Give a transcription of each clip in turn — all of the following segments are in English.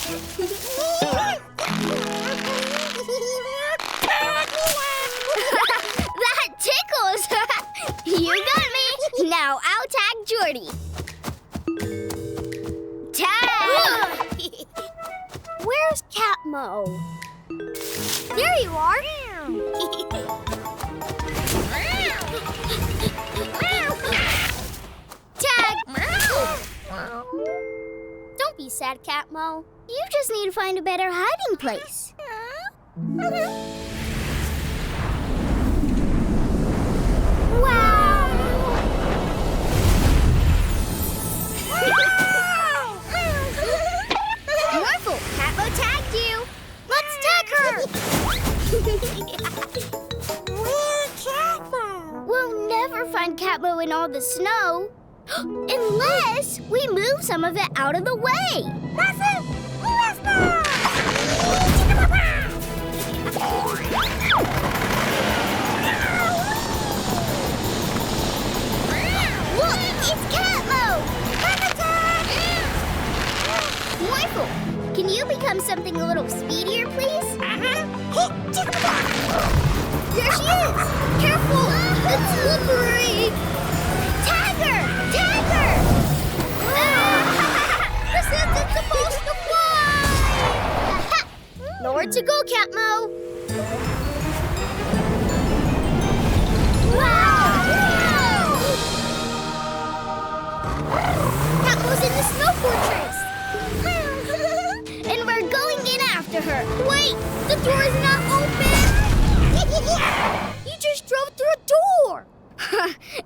That tickles! You got me! Now I'll tag Jordie. Tag! Where's Catmo? There you are! Tag! Don't be sad, Catmo. You just need to find a better hiding place. Wow! Morphle, Catmo tagged you. Let's tag her. Where's Catmo? We'll never find Catmo in all the snow. Unless we move some of it out of the way. Look, it's Catmo! Morphle, can you become something a little speedier, please? There she is! Careful! It's slippery! Tag her! Tag her! This isn't supposed to fly! Nowhere to go, Catmo! Wow! Catmo's in the snow fortress! And we're going in after her! Wait! The door is not open! You just drove through a door!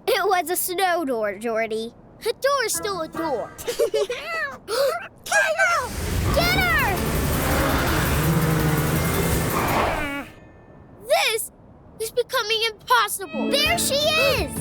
It was a snow door, Jordie. A door is still a door. Get her! This is becoming impossible. There she is!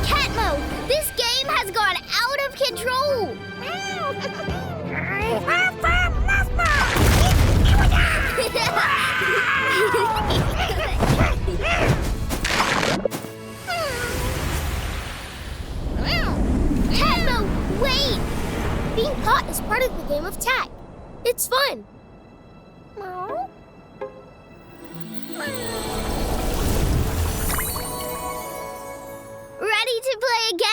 Catmo, this game has gone out of control. Catmo, wait! Being caught is part of the game of tag. It's fun. Ready to play again?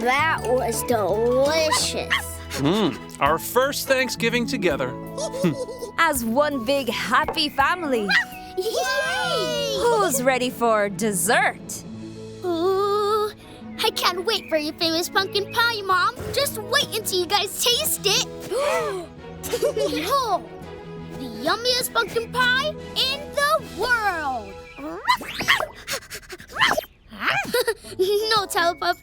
That was delicious. Our first Thanksgiving together. As one big happy family. Yay! Who's ready for dessert? Ooh, I can't wait for your famous pumpkin pie, Mom. Just wait until you guys taste it. Oh, the yummiest pumpkin pie in the world. No, Telepup.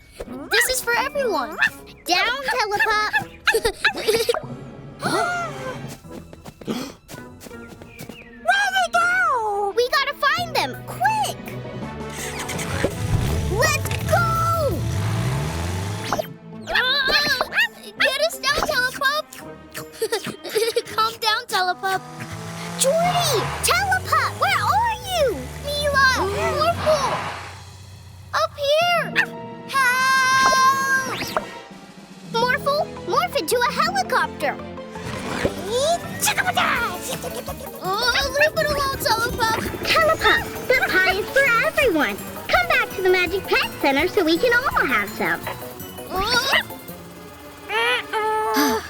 This is for everyone. Down, Telepup. Where they go? We gotta find them, quick! Let's go! Get us down, Telepup. Calm down, Telepup. Jordie! Telepup! Where are you? Mila! Orphle! Up here! Help! Morphle, morph into a helicopter. Leave it alone, Telepup. Telepup, the pie is for everyone. Come back to the Magic Pet Center so we can all have some.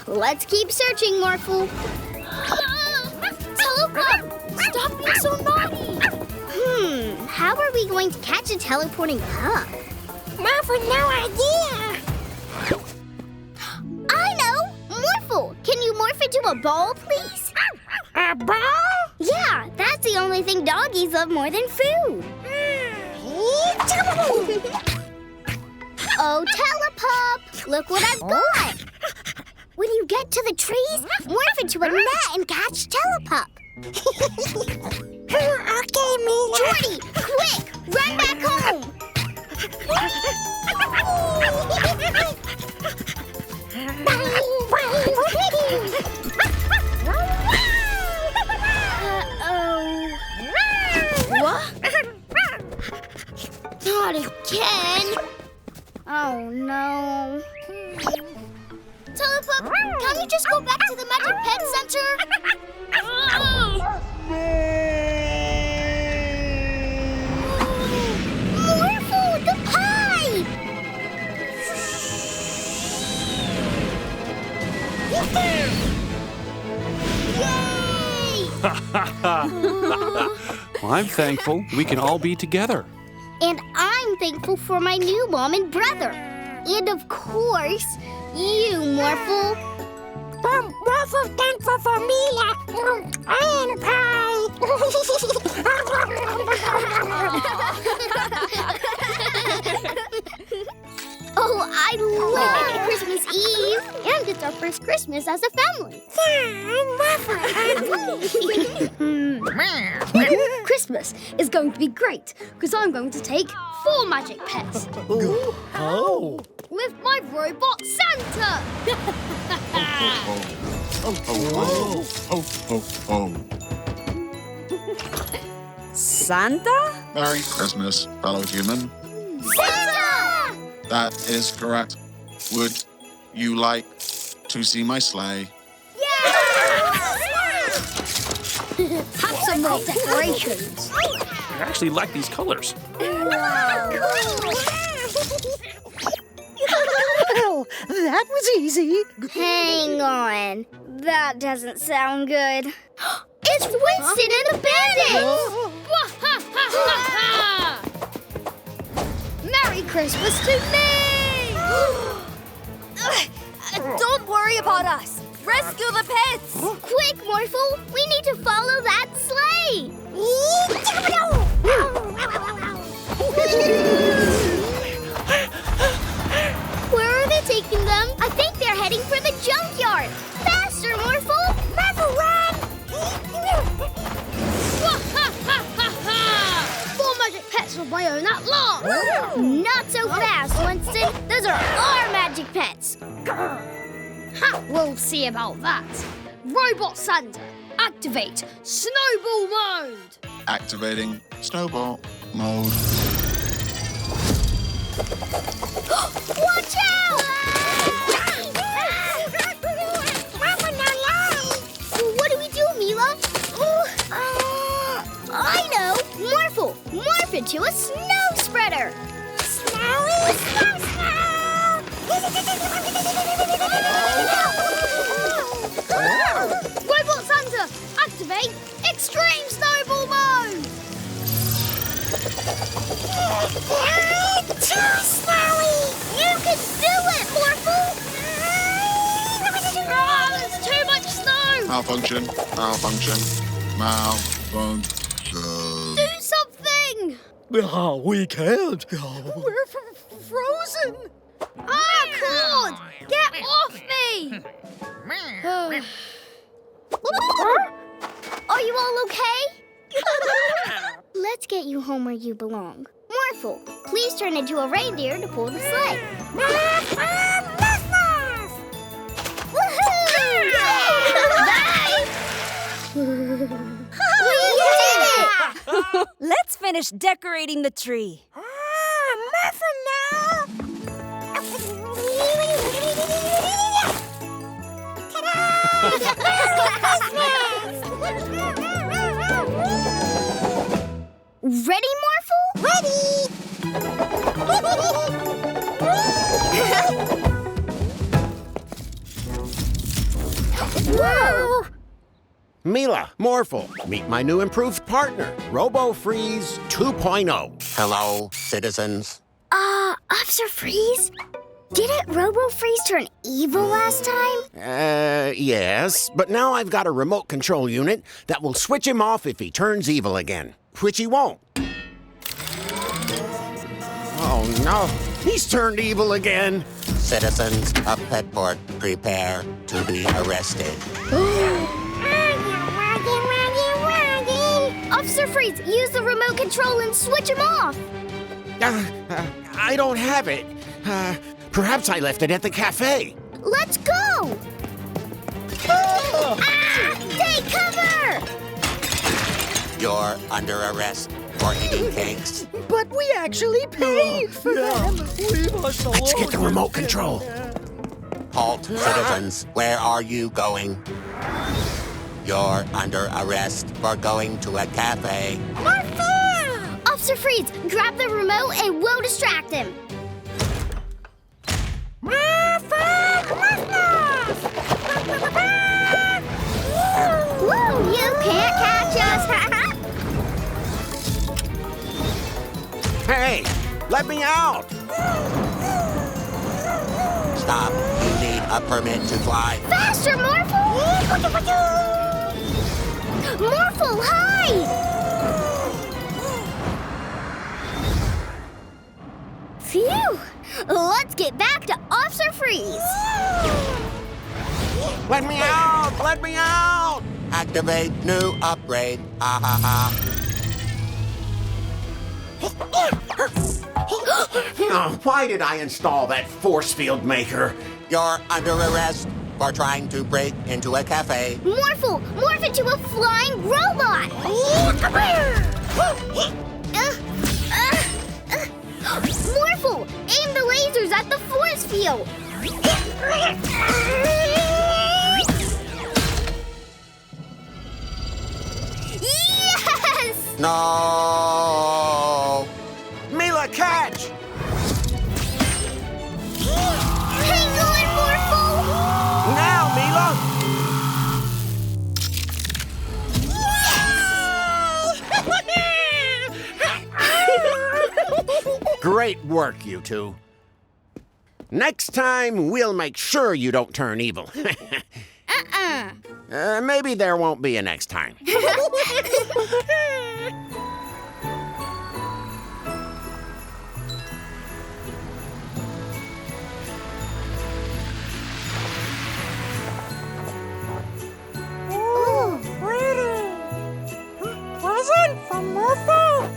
Let's keep searching, Morphle. Telepup, stop being so naughty. How are we going to catch a teleporting pup? Morphle, no idea. I know! Morphle, can you morph into a ball, please? A ball? Yeah, that's the only thing doggies love more than food. Oh, Telepup, look what I've got. When you get to the trees, morph into a net and catch Telepup. Okay, Mila. Jordie, quick, run back home. Oh, no. Telepup, can we just go back to the Magic Pet Center? Morphle, the pie! Yay! I'm thankful we can all be together. And I'm thankful for my new mom and brother. And of course, you, Morphle. I'm Morphle thankful for Mila and pie. Oh, I love Christmas Eve. And it's our first Christmas as a family. Christmas is going to be great because I'm going to take 4 magic pets. Oh. With my Robot Santa. Santa? Merry Christmas, fellow human. Santa! That is correct. Would you like to see my sleigh? Have some more decorations. I actually like these colors. Well, that was easy. Hang on. That doesn't sound good. It's Winston and the bandits! Merry Christmas to me! Don't worry about us. Rescue the pets. Quick, Morphle! We need to follow that sleigh! Where are they taking them? I think they're heading for the junkyard! Faster, Morphle! Morphle, run! 4 magic pets of my own at last! Not so fast, Winston! Those are our magic pets! Ha! We'll see about that. Robot Santa, activate snowball mode! Activating snowball mode. Watch out! What do we do, Mila? I know! Morphle! Morph into a snow spreader! Snowy snow Robot Santa, activate extreme snowball mode! Too snowy! You can do it, Morphle! There's too much snow! Malfunction. Malfunction. Malfunction. Do something! Oh, we can't. We're frozen! Ah, Claude! Get off me! Are you all okay? Let's get you home where you belong. Morphle, please turn into a reindeer to pull the sleigh. Woohoo! We did it! Let's finish decorating the tree. Ready, Morphle? Ready! Whoa! Mila, Morphle, meet my new improved partner, Robofreeze 2.0. Hello, citizens. Officer Freeze? Didn't Robofreeze turn evil last time? Yes, but now I've got a remote control unit that will switch him off if he turns evil again, which he won't. Oh no, he's turned evil again. Citizens of Petport, prepare to be arrested. Officer Freeze, use the remote control and switch him off. I don't have it. Perhaps I left it at the cafe. Let's go! Take cover! You're under arrest for for eating cakes. But we actually paid for them. Leave us alone. Let's get the remote control. Halt, citizens. Where are you going? You're under arrest for going to a cafe. Morphle! Officer Freeze, grab the remote and we'll distract him. Woo, you can't catch us! Hey, let me out. Stop. You need a permit to fly. Faster, Morphle! Morphle, hide! Phew! Let's get back to Officer Freeze. Let me out. Let me out. Activate new upgrade. Ha ha ha. Oh, why did I install that force field maker? You're under arrest for trying to break into a cafe. Morphle, morph into a flying robot! Come here! Morphle, aim the lasers at the force field! Yes! No! Mila, catch! Hang on, Morphle! Now, Mila! Great work, you two. Next time, we'll make sure you don't turn evil. Maybe there won't be a next time. Oh, pretty. Present from Morphle.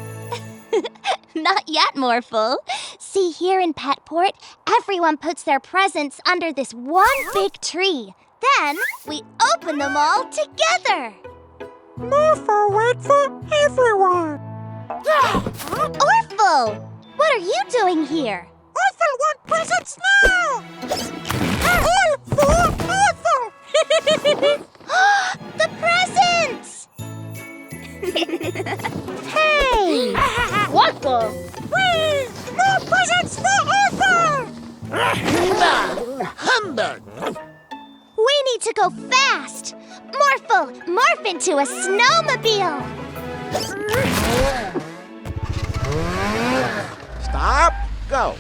Not yet, Morphle. See, here in Petport, everyone puts their presents under this one big tree. Then we open them all together. Morphle, wait for everyone. Orphle, what are you doing here? Orphle want presents now. All for Orphle. The presents! Hey! What the? Whee! More presents for Orphle. Humbug! We need to go fast. Morphle, morph into a snowmobile. Stop! Go!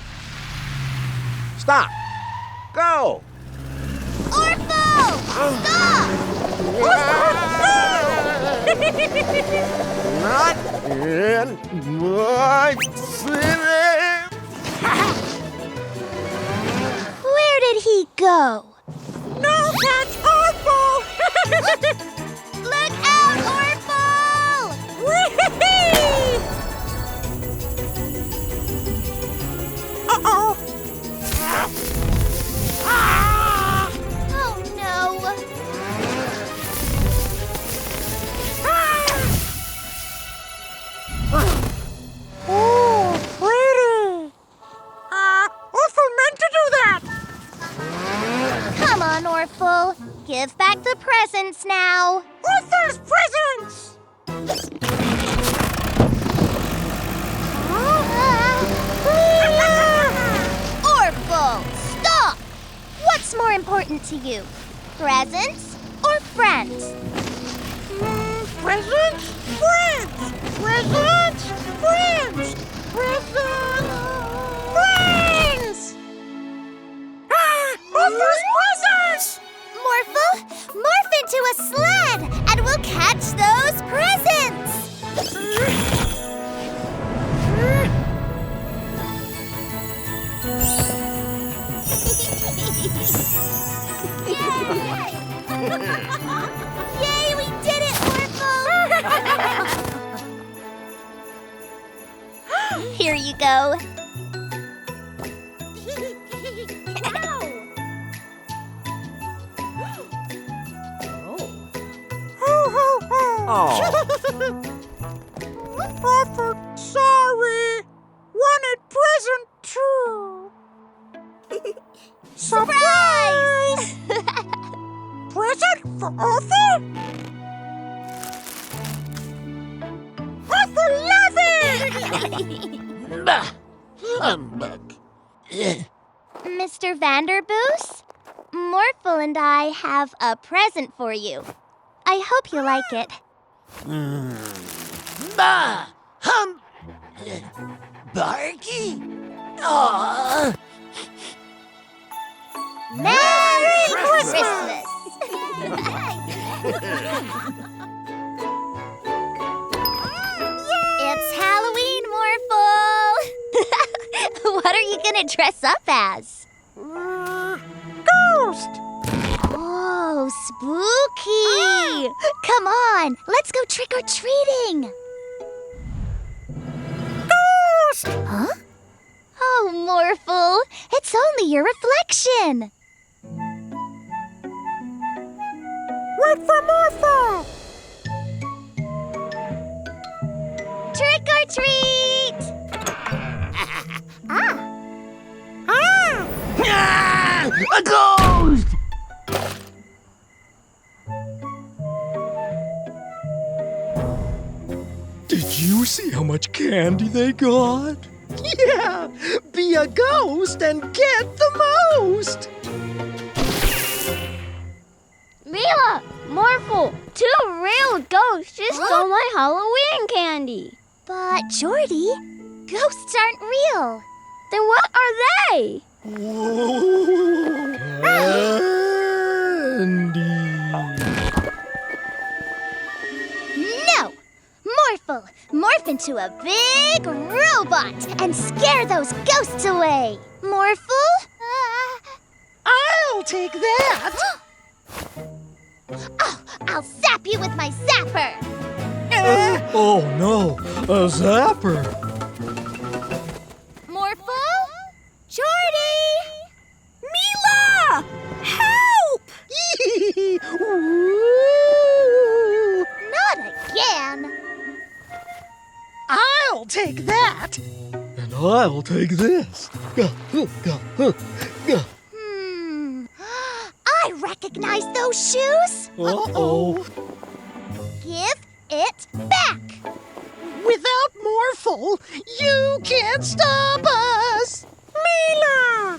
Stop! Go! Orphle! Stop! Not in my city! Where did he go? No catch Orphle. Look out, Orphle! Whee! Uh-oh. Oh no! Oh, pretty. Orphle meant to do that. Come on, Orphle. Give back the presents now. Orphle's presents. Orphle, stop! What's more important to you? Presents or friends? Presents, friends. Presents, friends. Presents, friends. Orphle's presents. Morphle, morph into a sled and we'll catch those presents! Yay, we did it, Orphle! Here you go. Ho, ho, ho. Oh. Orphle, sorry. Wanted present too. Surprise! Present for Orphle? Orphle love it! Bah! Humbug. Mr. Vanderboos, Morphle and I have a present for you. I hope you like it. Bah! Barky? Aww. Merry Christmas! It's Halloween, Morphle! What are you gonna dress up as? Ghost! Oh, spooky! Come on, let's go trick-or-treating! Ghost! Huh? Oh, Morphle, it's only your reflection! Wait for Morphle! Trick or treat! Ah! A ghost! Did you see how much candy they got? Yeah! Be a ghost and get the most! Mila! Morphle! 2 real ghosts just stole my Halloween candy. But, Jordie, ghosts aren't real. Then what are they? Candy! No! Morphle, morph into a big robot and scare those ghosts away! Morphle? I'll take that! Oh, I'll zap you with my zapper! Oh no, a zapper! Morphle? Jordie! Mila! Help! Not again! I'll take that! And I'll take this. I recognize those shoes! Uh-oh. Give it back! Without Morphle, you can't stop us! Mila!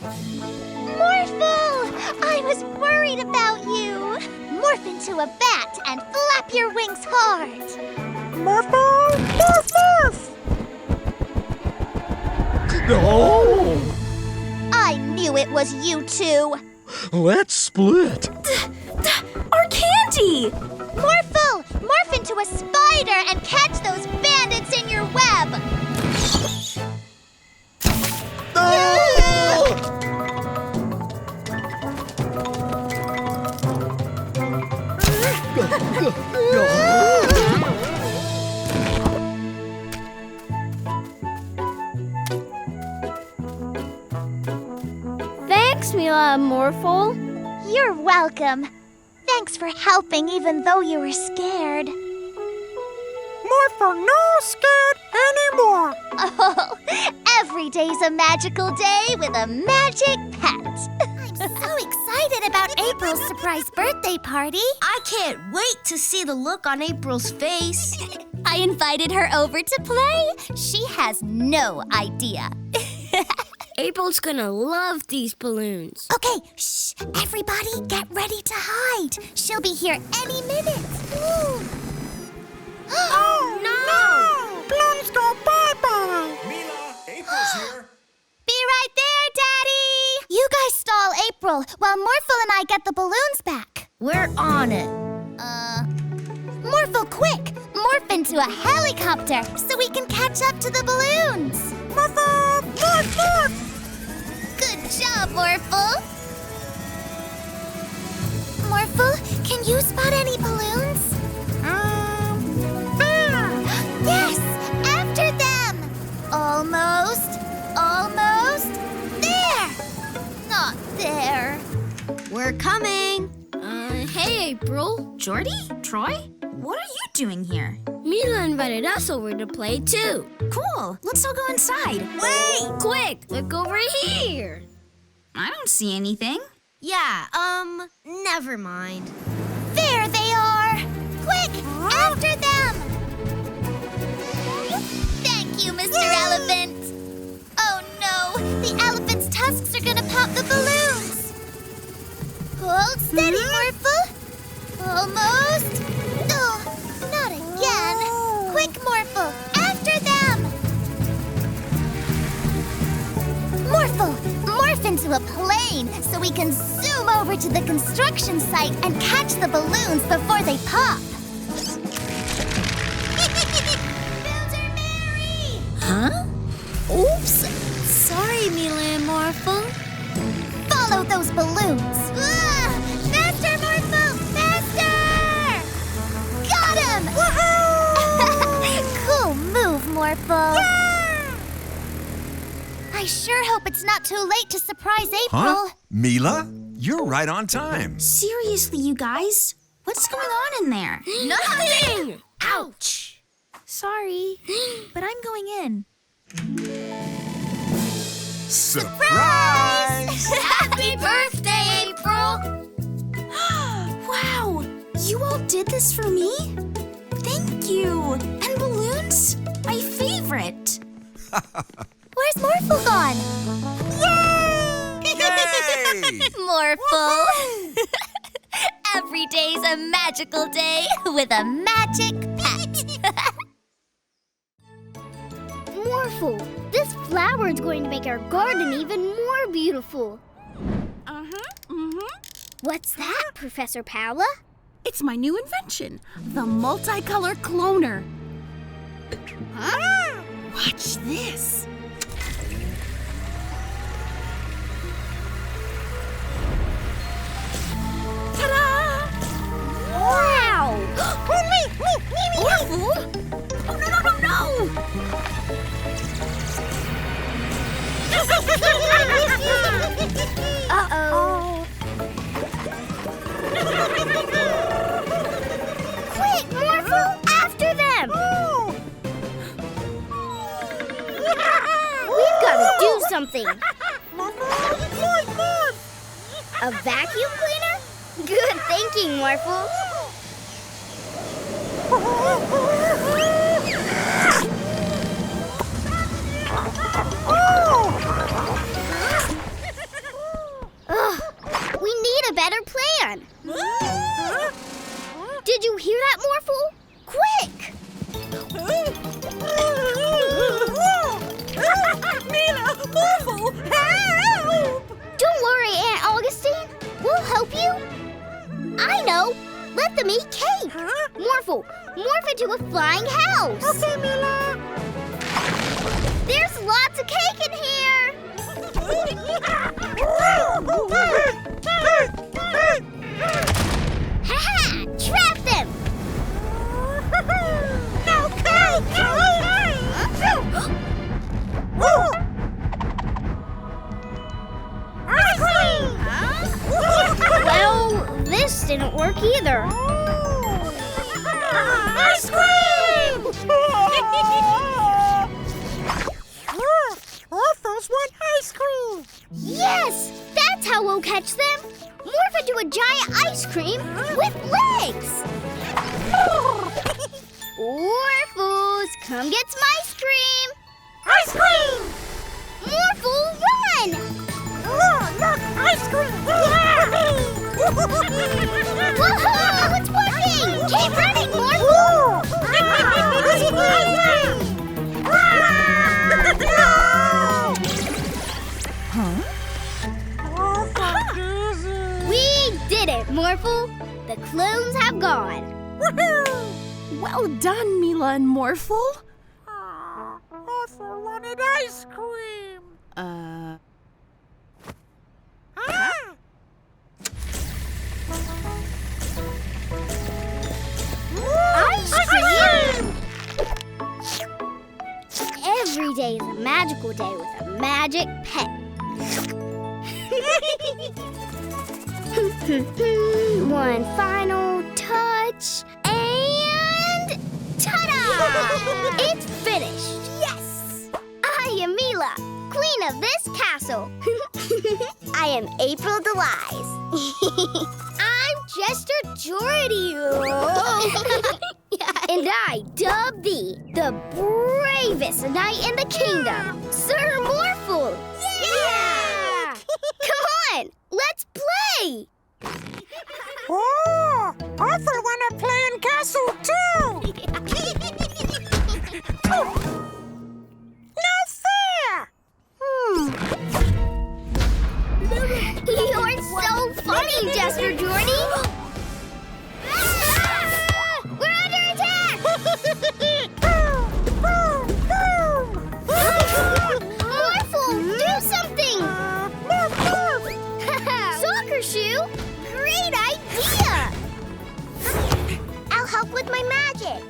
Morphle! I was worried about you! Morph into a bat and flap your wings hard! Morphle! Morph, morph! No! I knew it was you two! Let's split. Our candy! Morphle! Morph into a spider and catch those bandits in your web! Thanks, Mila and Morphle. You're welcome. Thanks for helping even though you were scared. Morphle no scared anymore! Oh, every day's a magical day with a magic pet. I'm so excited about April's surprise birthday party. I can't wait to see the look on April's face. I invited her over to play. She has no idea. April's gonna love these balloons. Okay, shh. Everybody get ready to hide. She'll be here any minute. Ooh. Oh, no! Balloons go bye-bye! Mila, April's here. Be right there, Daddy! You guys stall April while Morphle and I get the balloons back. We're on it. Morphle, quick! Morph into a helicopter so we can catch up to the balloons. Morphle! Morph, morph! Good job, Morphle. Morphle, can you spot any balloons? There! Yes! After them! Almost. Almost. There! Not there. We're coming. Hey, April. Jordie? Troy? What are you doing here? Mila invited us over to play, too. Cool. Let's all go inside. Wait! Quick, look over here. I don't see anything. Yeah, never mind. There they are! Quick, after them! Thank you, Mr. Elephant. Oh no, the elephant's tusks are gonna pop the balloons. Hold steady, Morphle. Almost. Oh, not again. Quick, Morphle, after them. Morphle, morph into a plane so we can zoom over to the construction site and catch the balloons before they pop. Builder Mary! Huh? Oops. Sorry, Mila and Morphle. Follow those balloons. Faster, Morphle! Faster! Got him! Woohoo! Cool move, Morphle. Yeah! I sure hope it's not too late to surprise April. Huh? Mila? You're right on time. Seriously, you guys? What's going on in there? Nothing! Ouch! Sorry, but I'm going in. Surprise! Happy birthday, April! Wow! You all did this for me? Thank you! And balloons? My favorite! Where's Morphle gone? Yay! Morphle! Every day's a magical day with a magic pet. Morphle, this flower is going to make our garden even more beautiful. What's that, Professor Paula? It's my new invention, the multicolor cloner. Huh? Watch this. Ta-da! Wow! Me! Orphle? Oh, no! Uh-oh. Quick, Morphle! After them! We've got to do something. A vacuum cleaner? Good thinking, Morphle. Ugh, we need a better plan. Did you hear that, Morphle? Quick! Mila! Morphle! Help! Don't worry, Aunt Augustine. We'll help you. I know. Let them eat cake. Morphle, morph into a flying house. Okay, Mila. There's lots of cake in here. Ha-ha! Trap them! No cake! Ice cream! Well, this didn't work either. Ice cream! Orphles want ice cream! Yes! That's how we'll catch them. Morph into a giant ice cream with legs. Orphles, come get some ice cream. Ice cream! Morphle, run! Look, ice cream! Woohoo! It's working! Keep running, Morphle! We did it, Morphle! The clones have gone. Well done, Mila and Morphle. Orphle wanted ice cream. Ice cream! Every day is a magical day with a magic pet. One final touch, and ta-da! It's finished. Yes! I am Mila, queen of this castle. I am April Delize. I'm Jester Jordie. And I dub thee the bravest knight in the kingdom, Sir Morphle. Yeah! Come on, let's play. Oh, Orphle wanna play in castle too. No fair. You're so funny, Jester Jordie. We're under attack. Morphle, do something. Soccer shoe? Great idea! I'll help with my magic.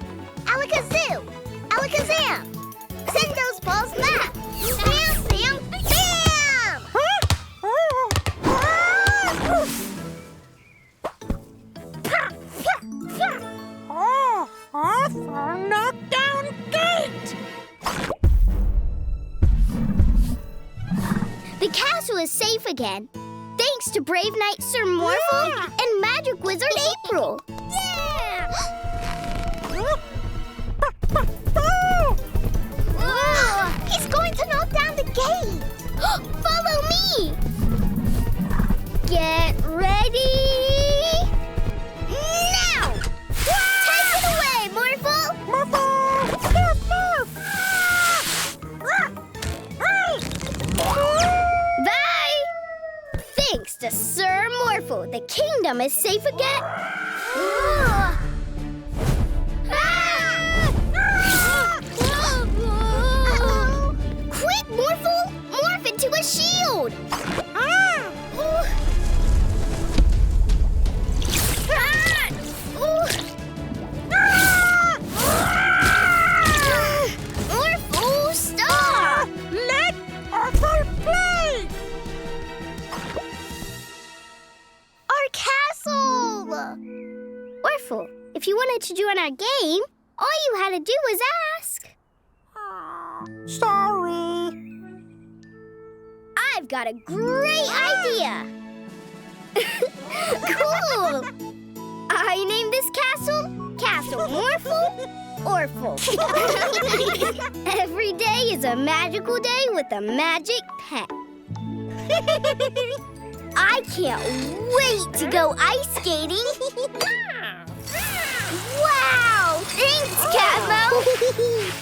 Alakazoo! Alakazam! Send those balls back! Bam, bam, bam! Oh, Orphle knocked down gate. The castle is safe again. Thanks to brave knight Sir Morphle and magic wizard April. Yeah! He's going to knock down the gate. Follow me. Get ready. Now! Take it away, Morphle. Bye! Thanks to Sir Morphle, the kingdom is safe again. Quick, Morphle! Morph into a shield! Morphle, stop! Let Orphle play. Our castle! Orphle, if you wanted to join our game, all you had to do was ask. Sorry. I've got a great idea! Cool! I named this castle Castle Morphle Orphle. Every day is a magical day with a magic pet. I can't wait to go ice skating. Wow! Thanks, Catmo!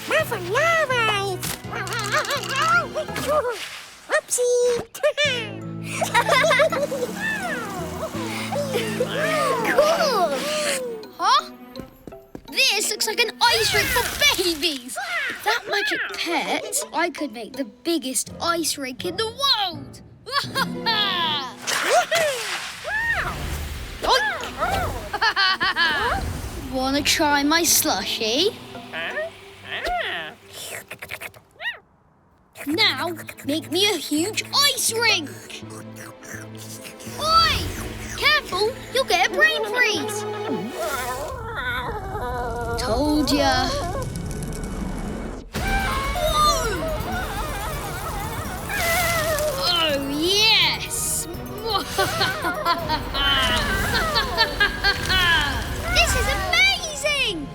Morphle love ice. Oopsie. Cool! Huh? This looks like an ice rink for babies. With that magic pet, I could make the biggest ice rink in the world. Wanna try my slushie? Now, make me a huge ice rink. Oi! Careful, you'll get a brain freeze. Told ya. Whoa! Oh, yes! This is amazing!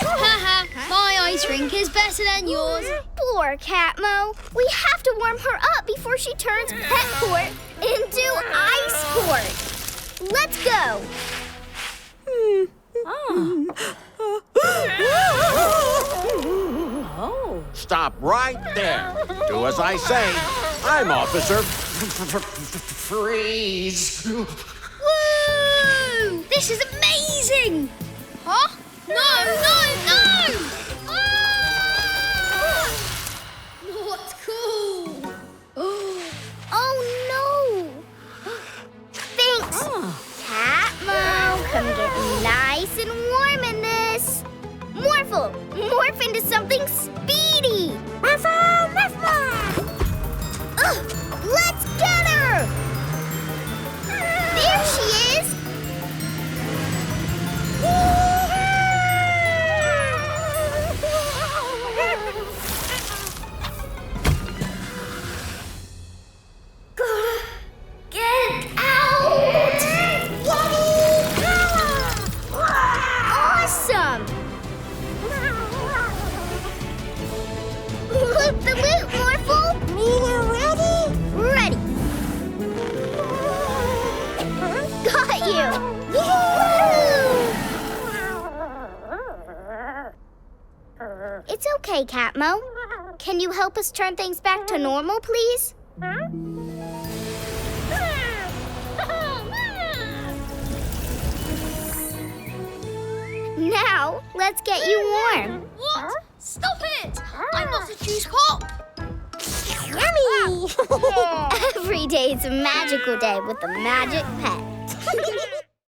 Haha, my ice rink is better than yours. Poor Catmo. We have to warm her up before she turns Petport into Iceport. Let's go. Stop right there. Do as I say. I'm Officer Freeze. Woo! This is amazing! Huh? No! Ah! Not cool! Oh, no. Thanks. Catmo, come get nice and warm in this. Morphle, morph into something speedy. Morphle! Let's get her! There she is! Hey, Catmo. Can you help us turn things back to normal, please? Now, let's get you warm. What? Stop it! I'm not a juice pop! Yummy! Every day is a magical day with the Magic Pet.